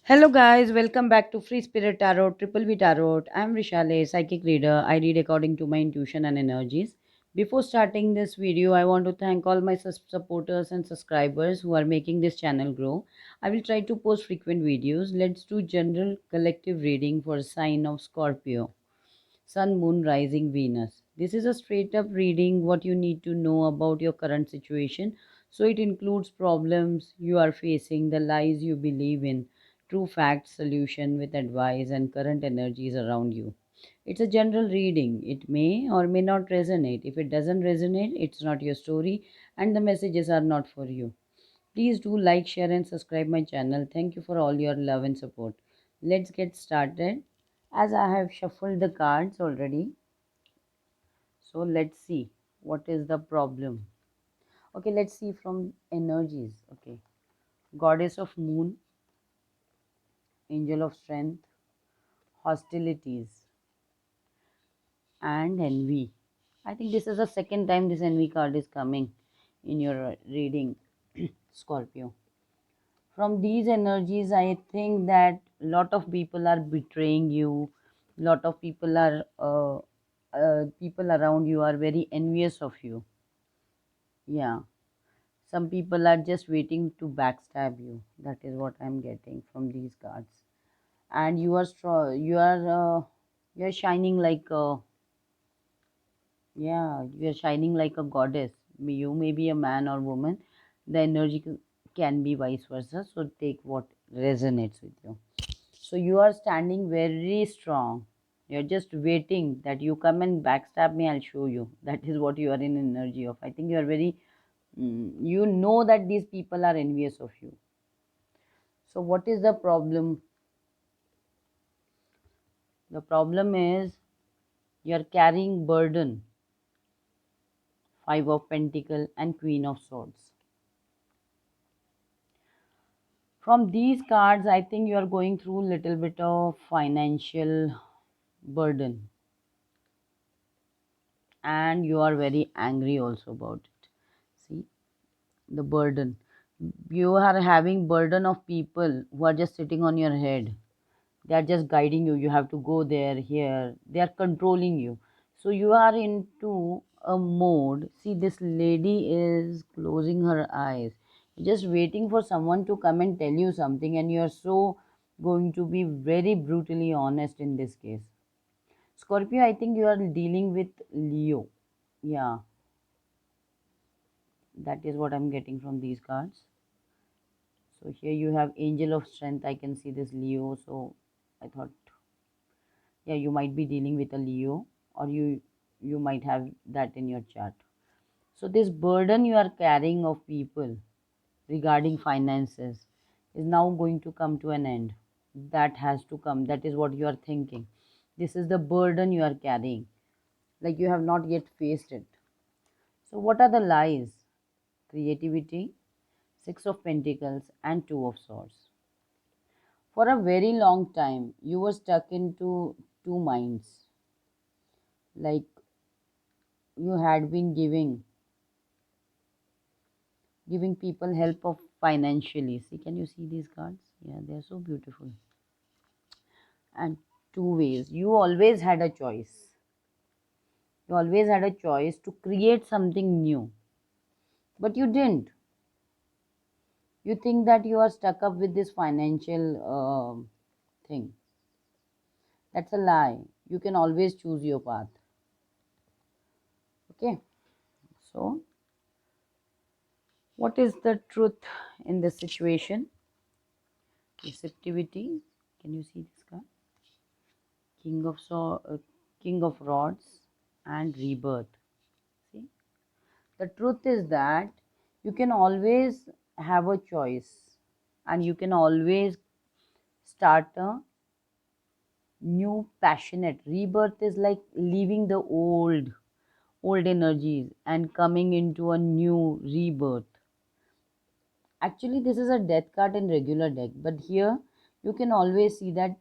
Hello guys, welcome back to Free Spirit Tarot, Triple V Tarot. I'm Rishale, psychic reader. I read according to my intuition and energies. Before starting this video, I want to thank all my supporters and subscribers who are making this channel grow. I will try to post frequent videos. Let's do general collective reading for sign of Scorpio. Sun, Moon, Rising, Venus. This is a straight up reading what you need to know about your current situation. So it includes problems you are facing, the lies you believe in, true facts, solution with advice, and current energies around you. It's a general reading. It may or may not resonate. If it doesn't resonate, it's not your story and the messages are not for you. Please do like, share, and subscribe my channel. Thank you for all your love and support. Let's get started. As I have shuffled the cards already, so let's see what is the problem. Okay, let's see from energies. Okay, Goddess of Moon, Angel of Strength, Hostilities, and Envy. I think this is the second time this Envy card is coming in your reading, Scorpio. From these energies, I think that lot of people are betraying you. Lot of people are people around you are very envious of you. Yeah, some people are just waiting to backstab you. That is what I'm getting from these cards. And you are strong. You are shining like a, yeah, you are shining like a goddess. You may be a man or woman. The energy can be vice versa. So take what resonates with you. So you are standing very strong. You're just waiting that you come and backstab me. I'll show you. That is what you are in energy of. I think you are very. You know that these people are envious of you. So what is the problem? The problem is you are carrying burden. Five of Pentacle and Queen of Swords. From these cards, I think you are going through a little bit of financial burden and you are very angry also about it. See the burden. You are having burden of people who are just sitting on your head. They are just guiding you. You have to go there, here. They are controlling you. So you are into a mode. See, this lady is closing her eyes, just waiting for someone to come and tell you something, and you are so going to be very brutally honest in this case. Scorpio, I think you are dealing with Leo. Yeah, that is what I'm getting from these cards. So here you have Angel of Strength. I can see this Leo. So I thought, yeah, you might be dealing with a Leo, or you might have that in your chart. So this burden you are carrying of people regarding finances is now going to come to an end. That has to come. That is what you are thinking. This is the burden you are carrying, like you have not yet faced it. So what are the lies? Creativity, Six of Pentacles, and Two of Swords. For a very long time, you were stuck into two minds. Like you had been giving people help of financially. See, can you see these cards? Yeah, they are so beautiful. And two ways. You always had a choice. You always had a choice to create something new, but you didn't. You think that you are stuck up with this financial thing. That's a lie. You can always choose your path. Okay. So, what is the truth in this situation? Receptivity. Can you see this card? King of Rods, and Rebirth. See, the truth is that you can always have a choice, and you can always start a new passionate. Rebirth is like leaving the old energies and coming into a new rebirth. Actually, this is a death card in regular deck, but here you can always see that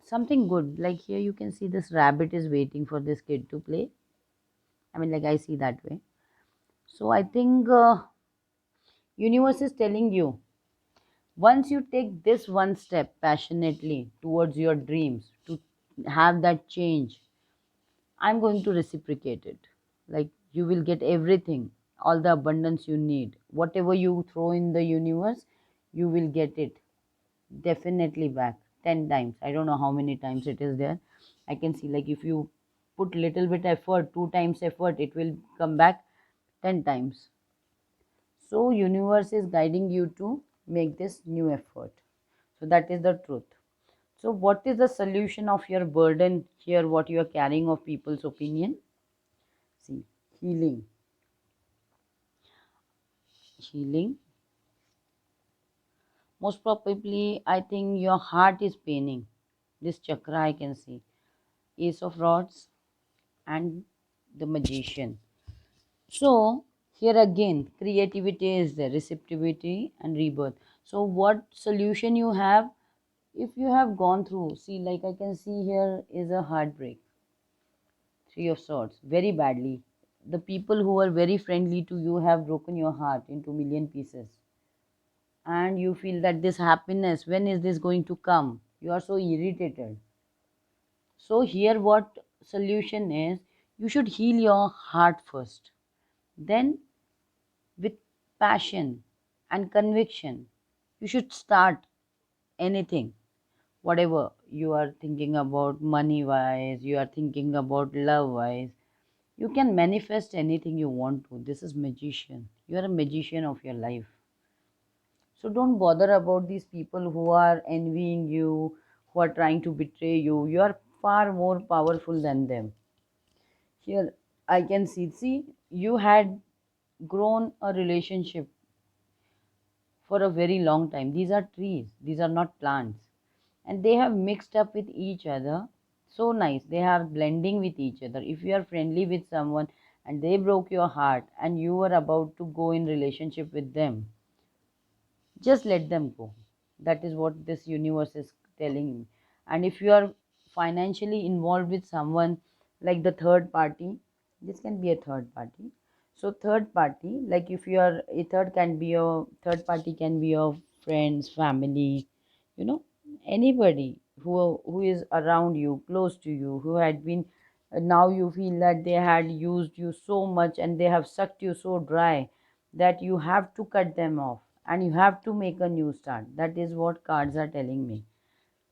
something good. Like here you can see this rabbit is waiting for this kid to play. I mean, like I see that way. So I think universe is telling you Once you take this one step passionately towards your dreams to have that change, I'm going to reciprocate it. Like you will get everything, all the abundance you need. Whatever you throw in the universe, you will get it definitely back 10 times. I don't know how many times it is there. I can see like if you put little bit effort, two times effort, it will come back 10 times. So universe is guiding you to make this new effort. So that is the truth. So what is the solution of your burden here, what you are carrying of people's opinion? See, healing. Healing. Most probably, I think your heart is paining. This chakra I can see. Ace of Rods and the Magician. So, here again, creativity is there, receptivity and rebirth. So, what solution you have? If you have gone through, see, like I can see here is a heartbreak, Three of Swords, very badly. The people who are very friendly to you have broken your heart into million pieces. And you feel that this happiness, when is this going to come? You are so irritated. So, here, what solution is, you should heal your heart first. Then with passion and conviction, you should start anything, whatever you are thinking about money wise, you are thinking about love wise. You can manifest anything you want to. This is magician. You are a magician of your life. So don't bother about these people who are envying you, who are trying to betray you. You are far more powerful than them. Here I can see you had grown a relationship for a very long time. These are trees, these are not plants. And they have mixed up with each other. So nice. They are blending with each other. If you are friendly with someone and they broke your heart and you were about to go in relationship with them, just let them go. That is what this universe is telling me. And if you are financially involved with someone like the third party, this can be a third party. So third party, like if you are a third party can be your friends, family, you know, anybody who is around you, close to you, who had been, now you feel that they had used you so much and they have sucked you so dry that you have to cut them off and you have to make a new start. That is what cards are telling me.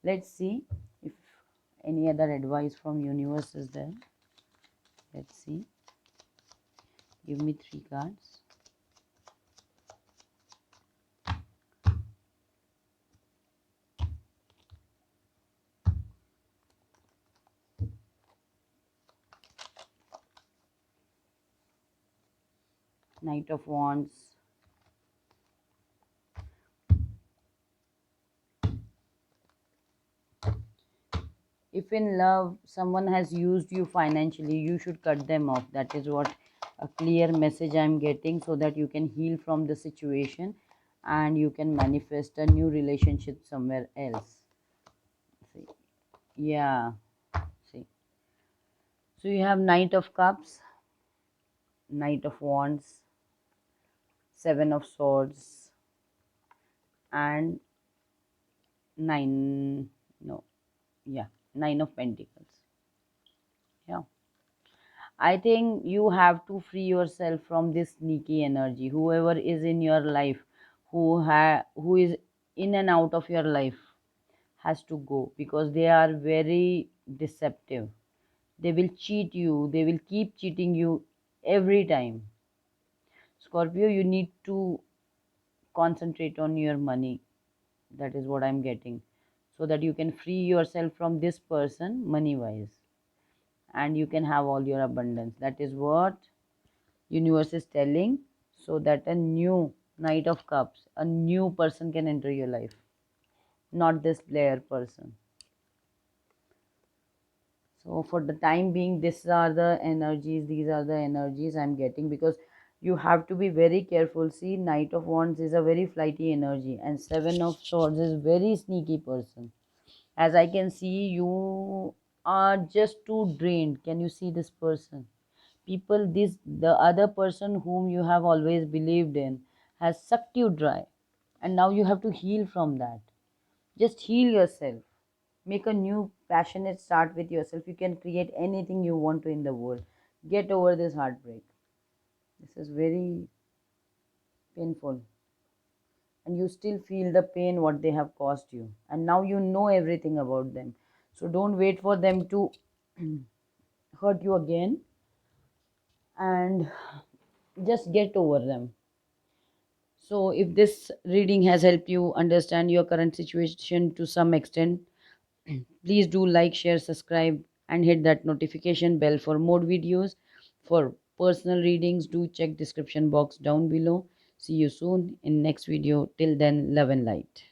Let's see if any other advice from universe is there. Let's see. Give me three cards. Knight of Wands. If in love someone has used you financially, you should cut them off. That is what a clear message I'm getting, so that you can heal from the situation and you can manifest a new relationship somewhere else. See, yeah, see. So you have Knight of Cups, Knight of Wands, Seven of Swords, and nine, no, yeah, Nine of Pentacles. Yeah. I think you have to free yourself from this sneaky energy. Whoever is in your life, who is in and out of your life, has to go, because they are very deceptive. They will cheat you. They will keep cheating you every time. Scorpio, you need to concentrate on your money. That is what I'm getting, so that you can free yourself from this person money wise, and you can have all your abundance. That is what universe is telling, so that a new Knight of Cups, a new person can enter your life, not this player person. So for the time being, these are the energies I'm getting, because you have to be very careful. See, Knight of Wands is a very flighty energy and Seven of Swords is very sneaky person. As I can see, you are just too drained. Can you see this person? People, this the other person whom you have always believed in has sucked you dry, and now you have to heal from that. Just heal yourself. Make a new passionate start with yourself. You can create anything you want to in the world. Get over this heartbreak. This is very painful, and you still feel the pain what they have caused you, and now you know everything about them. So don't wait for them to hurt you again, and just get over them. So if this reading has helped you understand your current situation to some extent, please do like, share, subscribe, and hit that notification bell for more videos. For personal readings, do check description box down below. See you soon in next video. Till then, love and light.